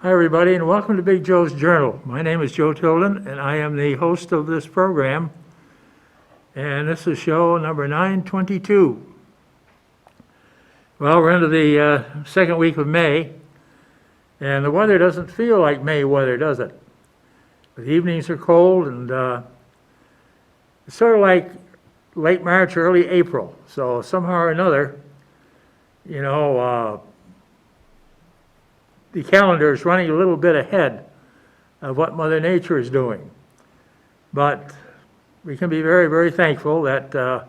Hi, everybody, and welcome to Big Joe's Journal. My name is Joe Tilden, and I am the host of this program. And this is show number 922. Well, we're into the second week of May, and the weather doesn't feel like May weather, does it? The evenings are cold, and it's sort of like late March, early April. So somehow or another, the calendar is running a little bit ahead of what Mother Nature is doing. But we can be very, very thankful that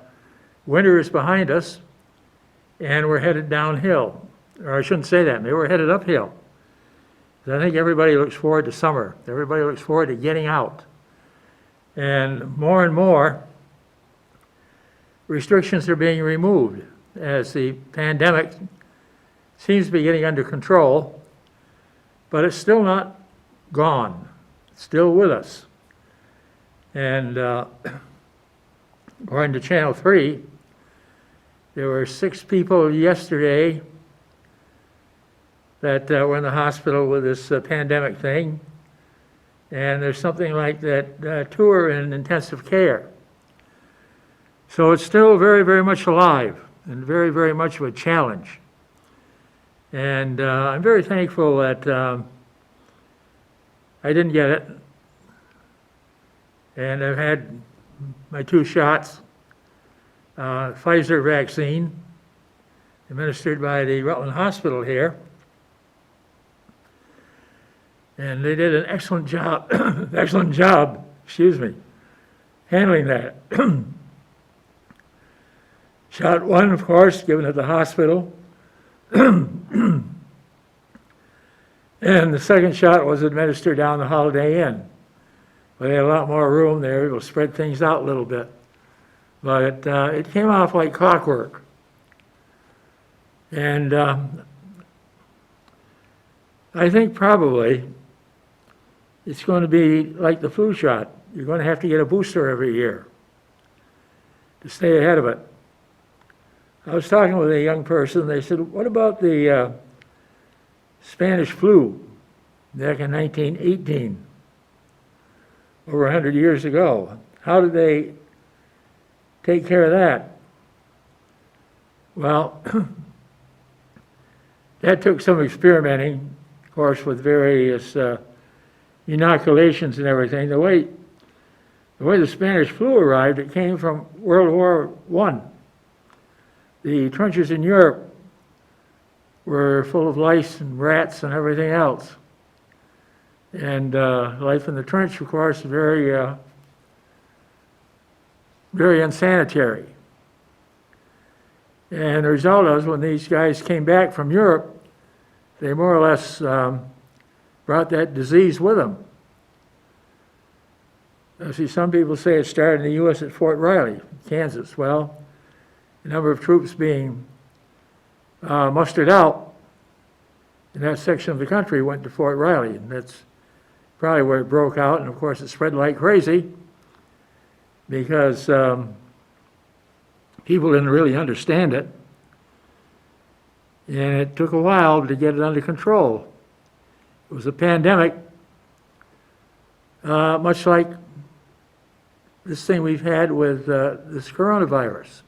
winter is behind us and we're headed downhill. Or I shouldn't say that, maybe we're headed uphill. I think everybody looks forward to summer. Everybody looks forward to getting out. And more, restrictions are being removed as the pandemic seems to be getting under control. But it's still not gone. It's still with us. And according to Channel 3, there were 6 people yesterday that were in the hospital with this pandemic thing. And there's something like that 2 are in intensive care. So it's still very, very much alive and very, very much of a challenge. And I'm very thankful that I didn't get it. And I've had my 2 shots, Pfizer vaccine, administered by the Rutland Hospital here. And they did an excellent job, handling that. Shot 1, of course, given at the hospital. And the second shot was administered down the Holiday Inn. They had a lot more room there. It will spread things out a little bit. But it came off like clockwork. And I think probably it's going to be like the flu shot. You're going to have to get a booster every year to stay ahead of it. I was talking with a young person. They said, what about the Spanish flu back in 1918, over 100 years ago? How did they take care of that? Well, that took some experimenting, of course, with various inoculations and everything. The way the Spanish flu arrived, it came from World War I. The trenches in Europe were full of lice and rats and everything else. And life in the trench, of course, is very, very unsanitary. And the result was, when these guys came back from Europe, they more or less brought that disease with them. See, some people say it started in the U.S. at Fort Riley, Kansas. Well, the number of troops being mustered out in that section of the country went to Fort Riley, and that's probably where it broke out. And of course, it spread like crazy because people didn't really understand it, and it took a while to get it under control. It was a pandemic, much like this thing we've had with this coronavirus.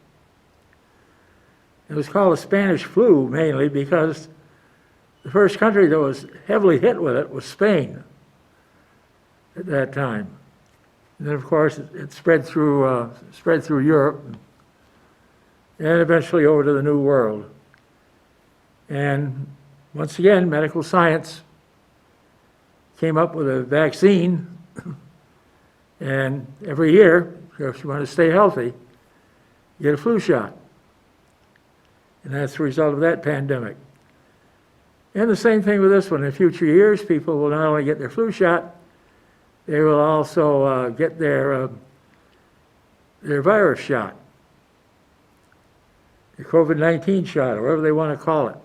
It was called the Spanish flu mainly because the first country that was heavily hit with it was Spain at that time. And then, of course, it spread through Europe and eventually over to the New World. And once again, medical science came up with a vaccine. And every year, if you want to stay healthy, you get a flu shot. And that's the result of that pandemic. And the same thing with this one. In future years, people will not only get their flu shot, they will also get their virus shot, the COVID-19 shot, or whatever they want to call it.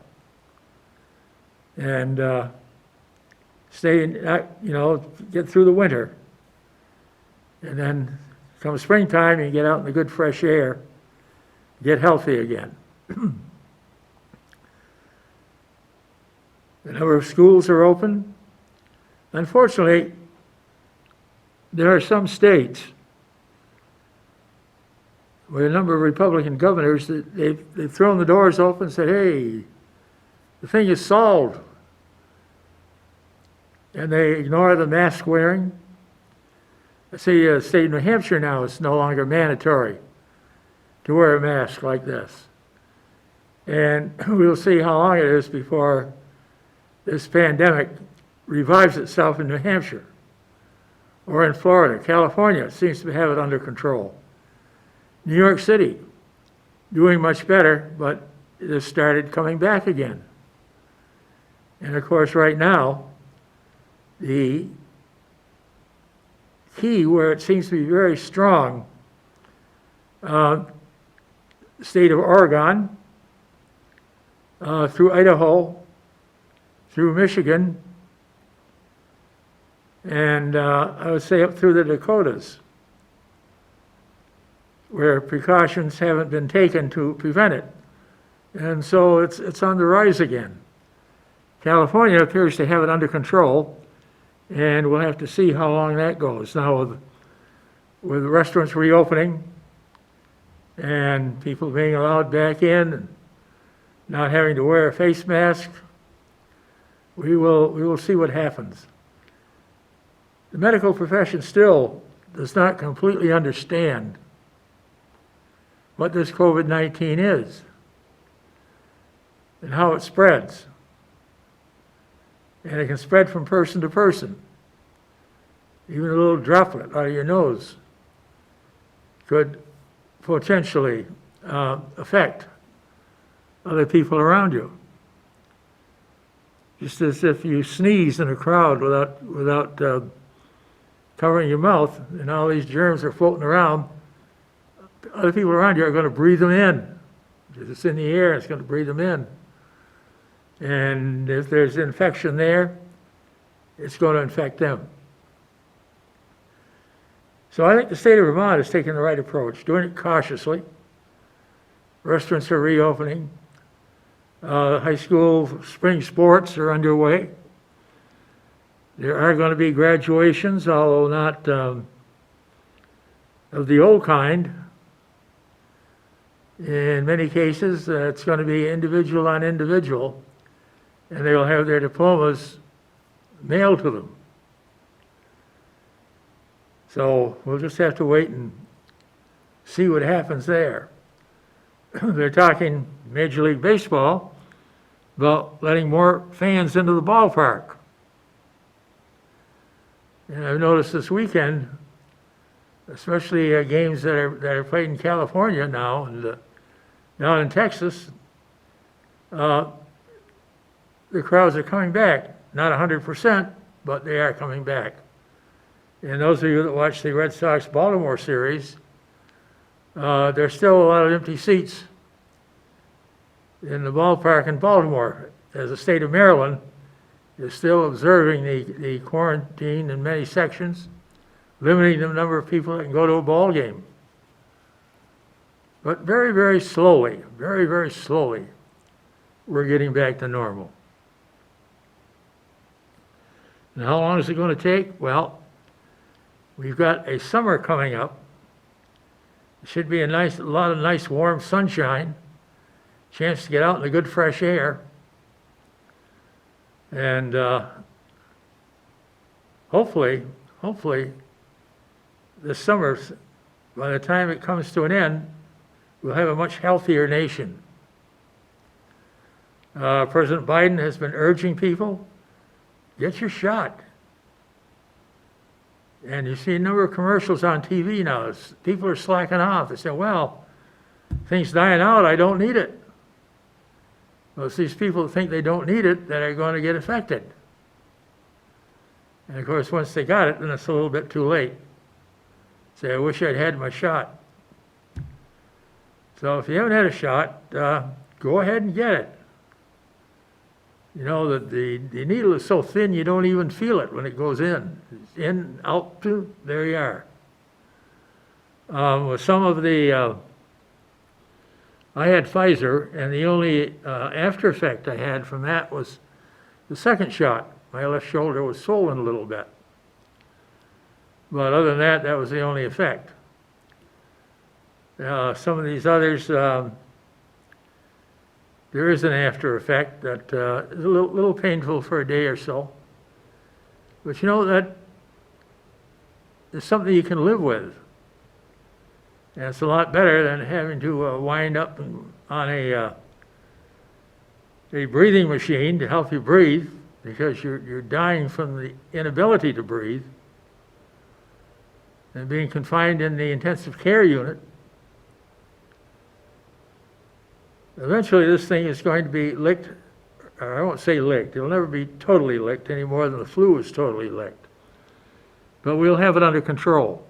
And stay, get through the winter. And then come springtime, you get out in the good fresh air, get healthy again. The number of schools are open. Unfortunately, there are some states where a number of Republican governors, they've thrown the doors open and said, hey, the thing is solved. And they ignore the mask wearing. I see the state of New Hampshire now is no longer mandatory to wear a mask like this. And we'll see how long it is before this pandemic revives itself in New Hampshire or in Florida. California seems to have it under control. New York City, doing much better, but it has started coming back again. And of course, right now, the key where it seems to be very strong, state of Oregon, through Idaho, through Michigan, and I would say up through the Dakotas, where precautions haven't been taken to prevent it. And so it's on the rise again. California appears to have it under control, and we'll have to see how long that goes. Now, with the restaurants reopening and people being allowed back in and not having to wear a face mask, we will see what happens. The medical profession still does not completely understand what this COVID-19 is and how it spreads. And it can spread from person to person. Even a little droplet out of your nose could potentially affect other people around you. Just as if you sneeze in a crowd without covering your mouth, and all these germs are floating around, other people around you are going to breathe them in. Because it's in the air, it's going to breathe them in. And if there's infection there, it's going to infect them. So I think the state of Vermont is taking the right approach, doing it cautiously. Restaurants are reopening. High school spring sports are underway. There are going to be graduations, although not of the old kind. In many cases, it's going to be individual on individual, and they will have their diplomas mailed to them. So we'll just have to wait and see what happens there. They're talking Major League Baseball about letting more fans into the ballpark. And I've noticed this weekend, especially games that are played in California now and down in Texas, the crowds are coming back. Not 100%, but they are coming back. And those of you that watch the Red Sox-Baltimore series, there's still a lot of empty seats in the ballpark in Baltimore, as the state of Maryland is still observing the quarantine in many sections, limiting the number of people that can go to a ball game. But very, very slowly, very, very slowly, we're getting back to normal. And how long is it going to take? Well, we've got a summer coming up. It should be a lot of nice warm sunshine, chance to get out in the good fresh air. And hopefully, this summer, by the time it comes to an end, we'll have a much healthier nation. President Biden has been urging people, get your shot. And you see a number of commercials on TV now. People are slacking off. They say, well, things dying out, I don't need it. Well, it's these people that think they don't need it that are going to get affected. And of course, once they got it, then it's a little bit too late. Say, I wish I'd had my shot. So if you haven't had a shot, go ahead and get it. You know, the needle is so thin you don't even feel it when it goes in. It's in, out, there you are. With some of the, I had Pfizer, and the only after effect I had from that was the second shot. my left shoulder was swollen a little bit. But other than that, that was the only effect. Some of these others, there is an after effect that is a little painful for a day or so. But you know, that is something you can live with. And it's a lot better than having to wind up on a breathing machine to help you breathe, because you're dying from the inability to breathe, and being confined in the intensive care unit. Eventually this thing is going to be licked, or I won't say licked, it'll never be totally licked any more than the flu is totally licked. But we'll have it under control,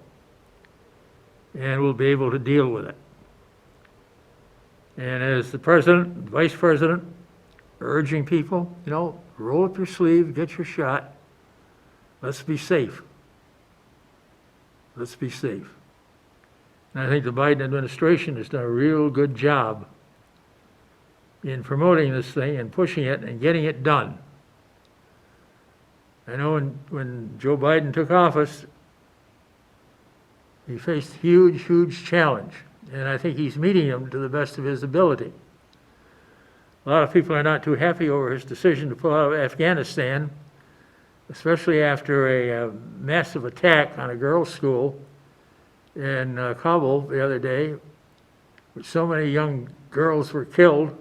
and we'll be able to deal with it. And as the president, vice president, urging people, you know, roll up your sleeve, get your shot. Let's be safe. Let's be safe. And I think the Biden administration has done a real good job in promoting this thing and pushing it and getting it done. I know when Joe Biden took office, he faced huge, huge challenge, and I think he's meeting them to the best of his ability. A lot of people are not too happy over his decision to pull out of Afghanistan, especially after a massive attack on a girls' school in Kabul the other day, which so many young girls were killed.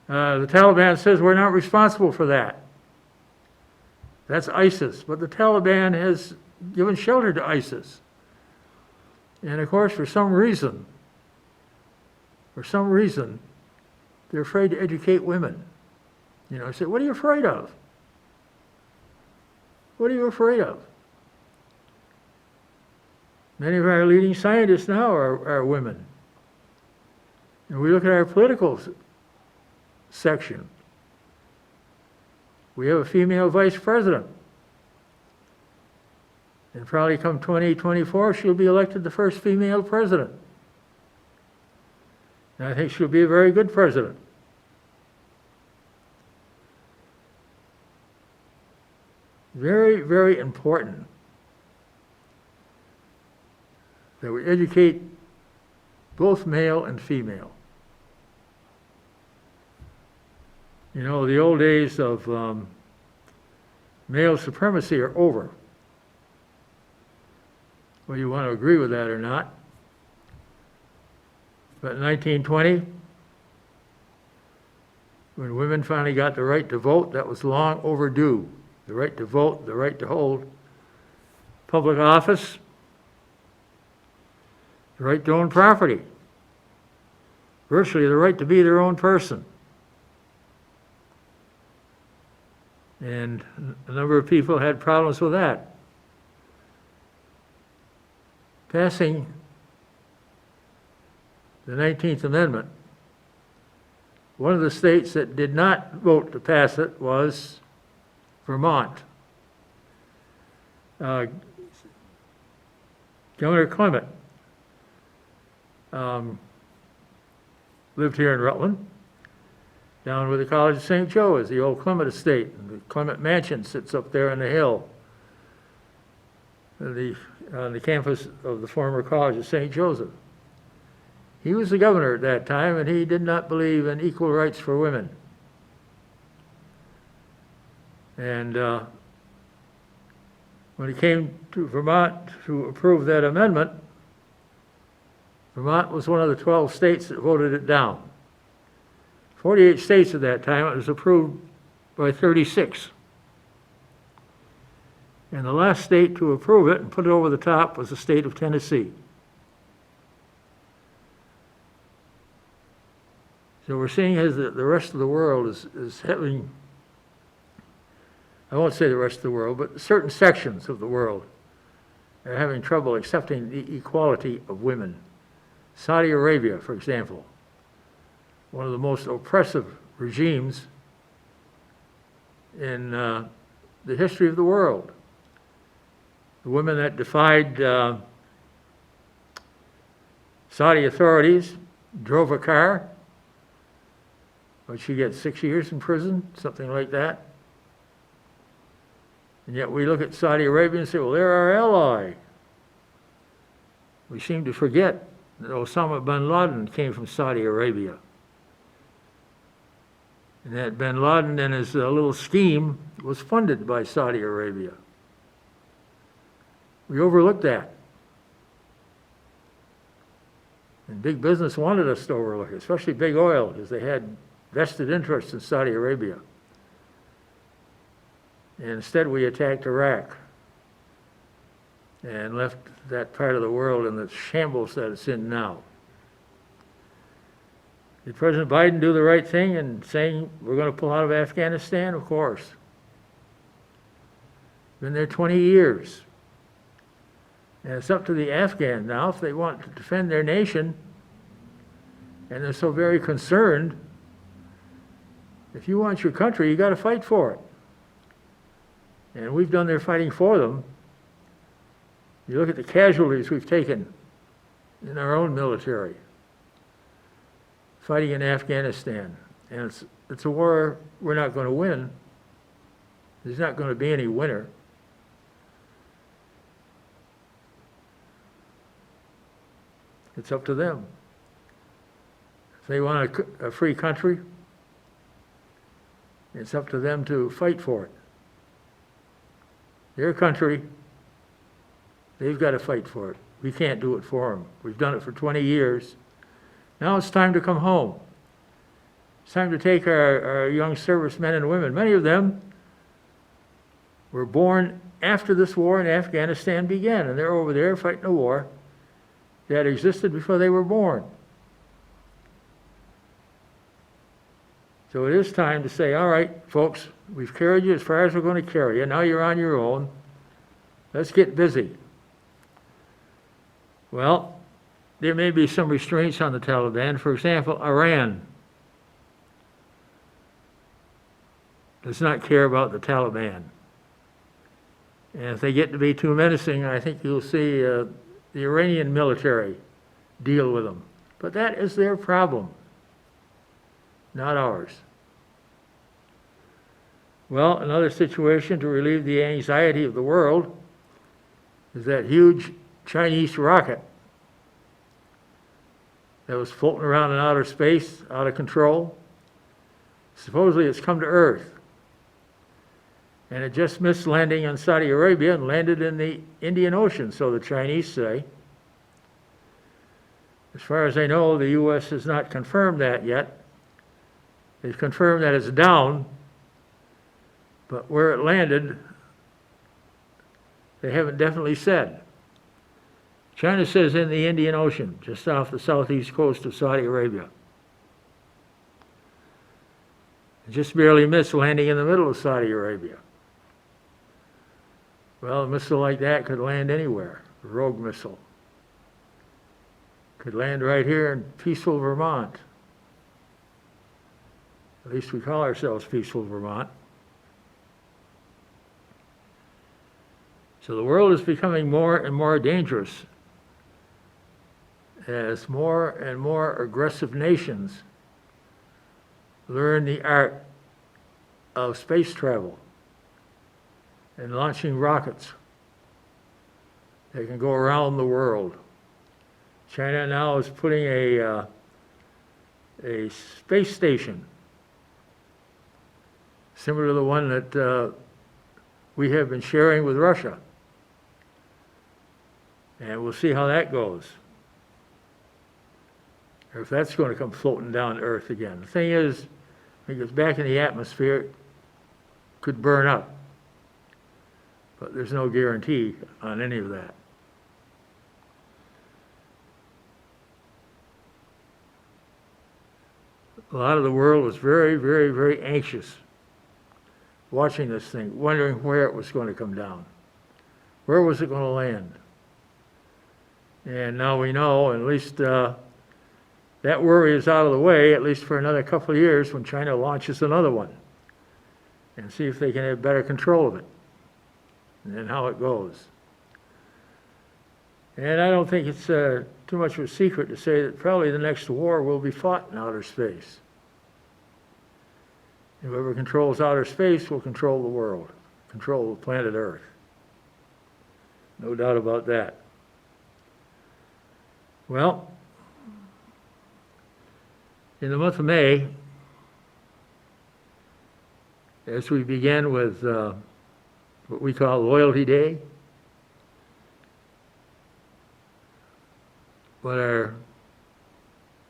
The Taliban says we're not responsible for that. That's ISIS, but the Taliban has given shelter to ISIS. And of course, for some reason, they're afraid to educate women. You know, I say, what are you afraid of? What are you afraid of? Many of our leading scientists now are women. And we look at our political section. We have a female vice president. And probably come 2024, she'll be elected the first female president. And I think she'll be a very good president. Very, very important that we educate both male and female. You know, the old days of male supremacy are over. Whether you want to agree with that or not. But in 1920, when women finally got the right to vote, that was long overdue. The right to vote, the right to hold public office, the right to own property, virtually the right to be their own person. And a number of people had problems with that. Passing the 19th Amendment, one of the states that did not vote to pass it was Vermont. Governor Clement lived here in Rutland, down where the College of St. Joe is, the old Clement estate. And the Clement Mansion sits up there on the hill, on the campus of the former College of St. Joseph. He was the governor at that time, and he did not believe in equal rights for women. And when he came to Vermont to approve that amendment, Vermont was one of the 12 states that voted it down. 48 states at that time, it was approved by 36. And the last state to approve it and put it over the top was the state of Tennessee. So we're seeing as the rest of the world is having, I won't say the rest of the world, but certain sections of the world are having trouble accepting the equality of women. Saudi Arabia, for example, one of the most oppressive regimes in the history of the world. The women that defied Saudi authorities drove a car, but she gets 6 years in prison, something like that. And yet we look at Saudi Arabia and say, well, they're our ally. We seem to forget that Osama bin Laden came from Saudi Arabia. And that bin Laden and his little scheme was funded by Saudi Arabia. We overlooked that. And big business wanted us to overlook it, especially big oil, because they had vested interests in Saudi Arabia. And instead we attacked Iraq and left that part of the world in the shambles that it's in now. Did President Biden do the right thing in saying we're going to pull out of Afghanistan? Of course. Been there 20 years. And it's up to the Afghans now, if they want to defend their nation, and they're so very concerned, if you want your country, you got to fight for it. And we've done their fighting for them. You look at the casualties we've taken in our own military, fighting in Afghanistan. And it's a war we're not going to win. There's not going to be any winner. It's up to them. If they want a free country, it's up to them to fight for it. Their country, they've got to fight for it. We can't do it for them. We've done it for 20 years. Now it's time to come home. It's time to take our young servicemen and women. Many of them were born after this war in Afghanistan began, and they're over there fighting a war that existed before they were born. So it is time to say, all right, folks, we've carried you as far as we're going to carry you. Now you're on your own. Let's get busy. Well, there may be some restraints on the Taliban. For example, Iran does not care about the Taliban. And if they get to be too menacing, I think you'll see the Iranian military deal with them. But that is their problem, not ours. Well, another situation to relieve the anxiety of the world is that huge Chinese rocket that was floating around in outer space, out of control. Supposedly it's come to Earth. And it just missed landing on Saudi Arabia and landed in the Indian Ocean, so the Chinese say. As far as I know, the U.S. has not confirmed that yet. They've confirmed that it's down, but where it landed, they haven't definitely said. China says in the Indian Ocean, just off the southeast coast of Saudi Arabia. It just barely missed landing in the middle of Saudi Arabia. Well, a missile like that could land anywhere, a rogue missile. Could land right here in peaceful Vermont. At least we call ourselves peaceful Vermont. So the world is becoming more and more dangerous as more and more aggressive nations learn the art of space travel and launching rockets. They can go around the world. China now is putting a space station similar to the one that we have been sharing with Russia. And we'll see how that goes. Or if that's going to come floating down to Earth again. The thing is, when it gets back in the atmosphere, it could burn up. But there's no guarantee on any of that. A lot of the world was very, very, very anxious watching this thing, wondering where it was going to come down. Where was it going to land? And now we know, at least that worry is out of the way, at least for another couple of years when China launches another one. And see if they can have better control of it and how it goes. And I don't think it's too much of a secret to say that probably the next war will be fought in outer space. Whoever controls outer space will control the world, control of planet Earth. No doubt about that. Well, in the month of May, as we began with what we call Loyalty Day, what our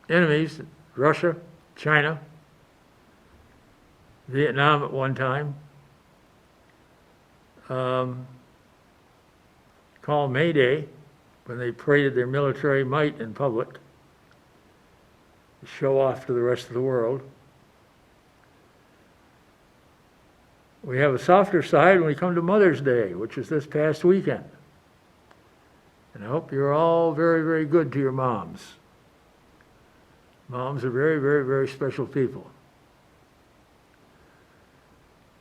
enemies, Russia, China, Vietnam at one time, called May Day, when they paraded their military might in public to show off to the rest of the world. We have a softer side when we come to Mother's Day, which is this past weekend. And I hope you're all very, very good to your moms. Moms are very, very, very special people.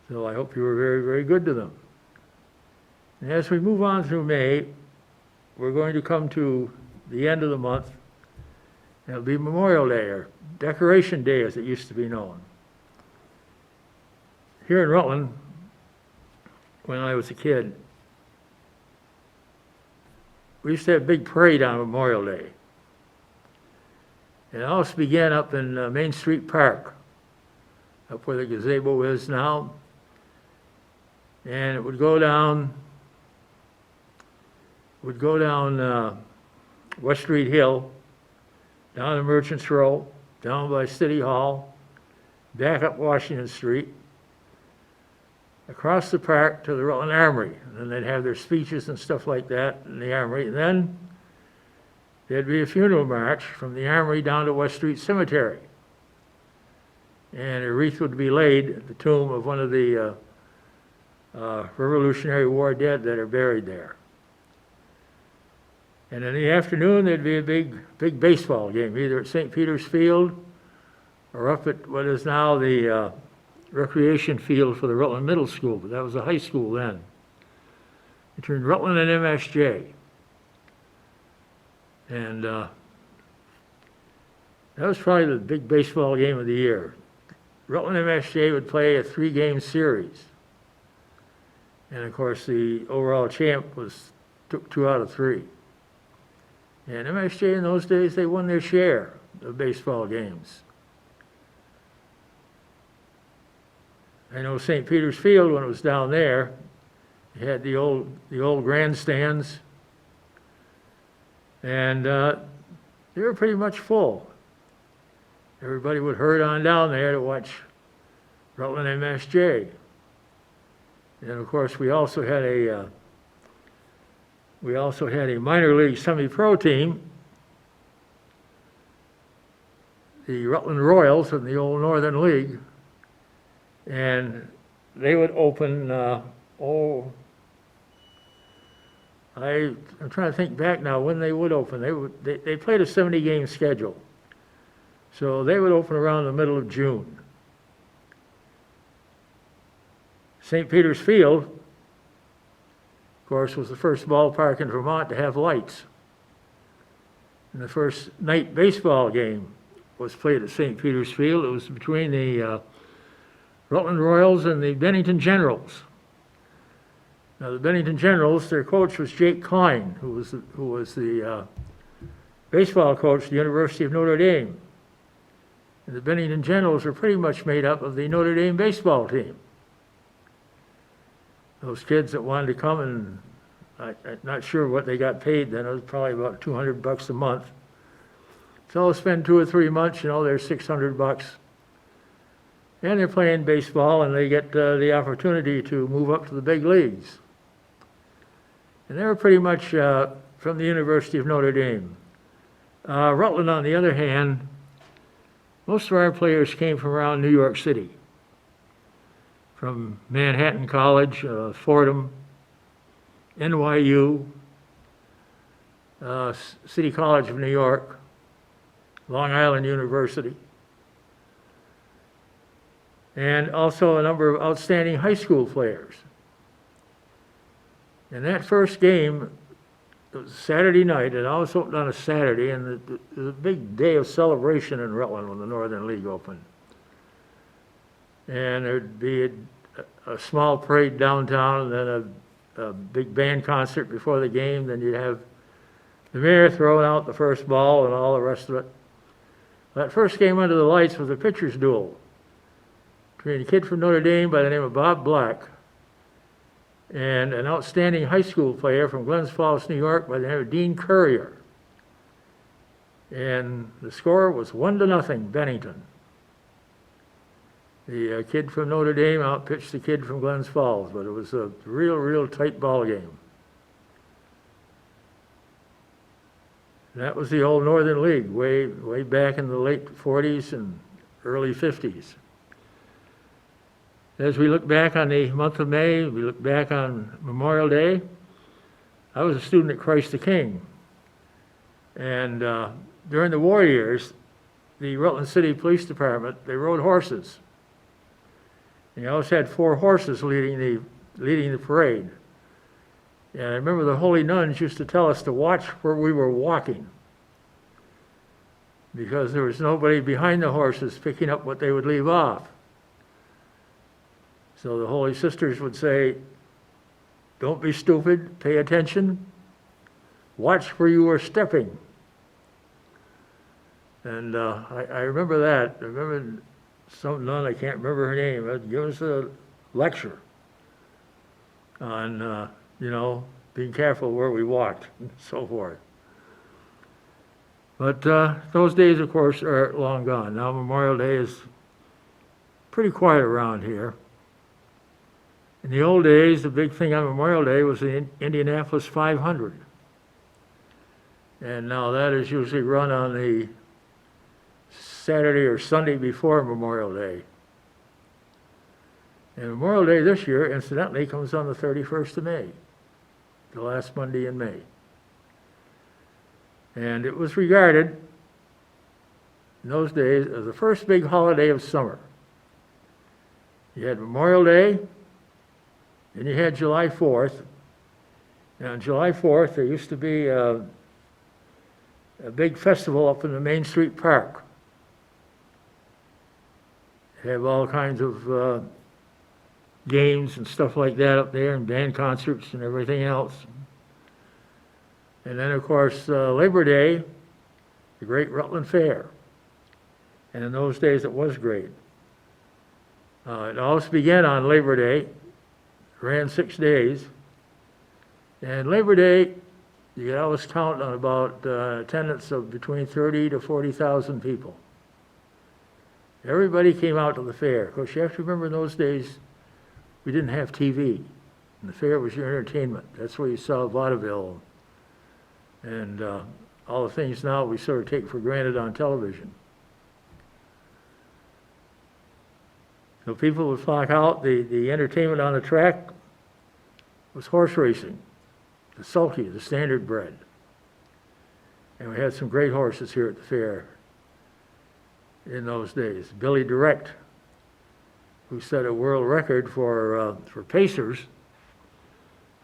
So I hope you were very, very good to them. And as we move on through May, we're going to come to the end of the month. It'll be Memorial Day, or Decoration Day as it used to be known. Here in Rutland, when I was a kid, we used to have a big parade on Memorial Day. It always began up in Main Street Park, up where the gazebo is now. And it would go down West Street Hill, down to Merchants Row, down by City Hall, back up Washington Street, across the park to the Rutland Armory. And then they'd have their speeches and stuff like that in the Armory. And then there'd be a funeral march from the Armory down to West Street Cemetery. And a wreath would be laid at the tomb of one of the Revolutionary War dead that are buried there. And in the afternoon, there'd be a big baseball game, either at St. Peter's Field or up at what is now the recreation field for the Rutland Middle School, but that was a high school then, between Rutland and MSJ. And that was probably the big baseball game of the year. Rutland MSJ would play a 3-game series. And of course, the overall champ took 2 out of 3. And MSJ in those days, they won their share of baseball games. I know St. Peter's Field, when it was down there, it had the old grandstands, and they were pretty much full. Everybody would herd on down there to watch Rutland MSJ. And of course, we also had a minor league semi-pro team, the Rutland Royals in the old Northern League, and they would open, I'm trying to think back now when they would open. They played a 70-game schedule. So they would open around the middle of June. St. Peter's Field, of course, was the first ballpark in Vermont to have lights. And the first night baseball game was played at St. Peter's Field. It was between the Rutland Royals and the Bennington Generals. Now, the Bennington Generals, their coach was Jake Klein, who was the baseball coach at the University of Notre Dame. And the Bennington Generals were pretty much made up of the Notre Dame baseball team. Those kids that wanted to come, and I'm not sure what they got paid then. It was probably about $200 a month. So they'll spend 2 or 3 months, they're $600. And they're playing baseball, and they get the opportunity to move up to the big leagues. And they were pretty much from the University of Notre Dame. Rutland, on the other hand, most of our players came from around New York City, from Manhattan College, Fordham, NYU, City College of New York, Long Island University, and also a number of outstanding high school players. And that first game, it was Saturday night, it always opened on a Saturday, and it was a big day of celebration in Rutland when the Northern League opened. And there'd be a small parade downtown, and then a big band concert before the game. Then you'd have the mayor throwing out the first ball and all the rest of it. That first game under the lights was a pitcher's duel between a kid from Notre Dame by the name of Bob Black and an outstanding high school player from Glens Falls, New York by the name of Dean Currier. And the score was 1-0 Bennington. The kid from Notre Dame outpitched the kid from Glens Falls, but it was a real tight ball game. That was the old Northern League, way back in the late 40s and early 50s. As we look back on the month of May, we look back on Memorial Day. I was a student at Christ the King. And during the war years, the Rutland City Police Department, they rode horses. And you always had 4 horses leading the parade. And I remember the holy nuns used to tell us to watch where we were walking, because there was nobody behind the horses picking up what they would leave off. So the holy sisters would say, don't be stupid, pay attention, watch where you are stepping. And I remember that. I remember some nun, I can't remember her name, gave us a lecture on being careful where we walked and so forth. But those days, of course, are long gone. Now Memorial Day is pretty quiet around here. In the old days, the big thing on Memorial Day was the Indianapolis 500. And now that is usually run on the Saturday or Sunday before Memorial Day. And Memorial Day this year, incidentally, comes on the 31st of May, the last Monday in May. And it was regarded in those days as the first big holiday of summer. You had Memorial Day, then you had July 4th. And on July 4th, there used to be a big festival up in the Main Street Park. They have all kinds of games and stuff like that up there, and band concerts and everything else. And then, of course, Labor Day, the Great Rutland Fair. And in those days, it was great. It always began on Labor Day, ran 6 days. And Labor Day, you could always count on about attendance of between 30 to 40,000 people. Everybody came out to the fair. Of course, you have to remember in those days, we didn't have TV. And the fair was your entertainment. That's where you saw vaudeville and all the things now we sort of take for granted on television. So people would flock out. The entertainment on the track was horse racing, the sulky, the standardbred. And we had some great horses here at the fair in those days. Billy Direct, who set a world record for pacers.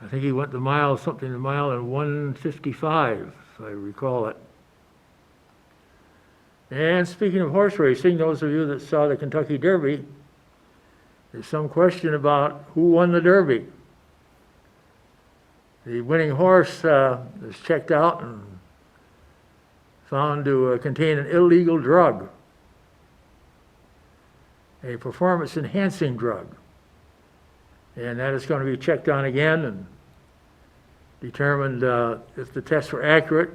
I think he went the mile in 1:55, if I recall it. And speaking of horse racing, those of you that saw the Kentucky Derby, there's some question about who won the Derby. The winning horse was checked out and found to contain an illegal drug, a performance-enhancing drug. And that is going to be checked on again and determined if the tests were accurate.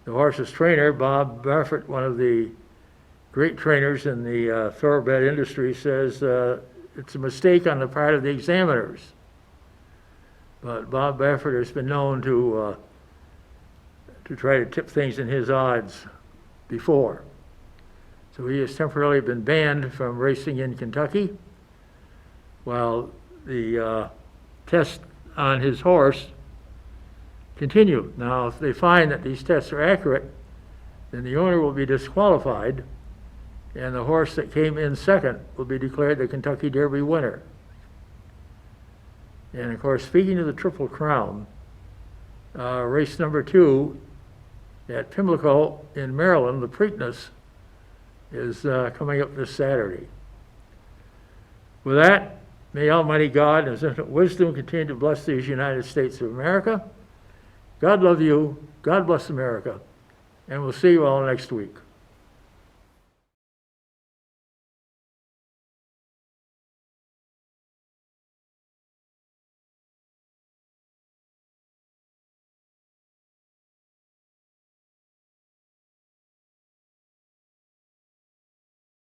The horse's trainer, Bob Baffert, one of the great trainers in the thoroughbred industry, says it's a mistake on the part of the examiners. But Bob Baffert has been known to try to tip things in his odds before. So he has temporarily been banned from racing in Kentucky, while the tests on his horse continue. Now, if they find that these tests are accurate, then the owner will be disqualified, and the horse that came in second will be declared the Kentucky Derby winner. And of course, speaking of the Triple Crown, race number 2 at Pimlico in Maryland, the Preakness, is coming up this Saturday. With that, May Almighty God and His infinite wisdom continue to bless these United States of America. God love you. God bless America. And we'll see you all next week.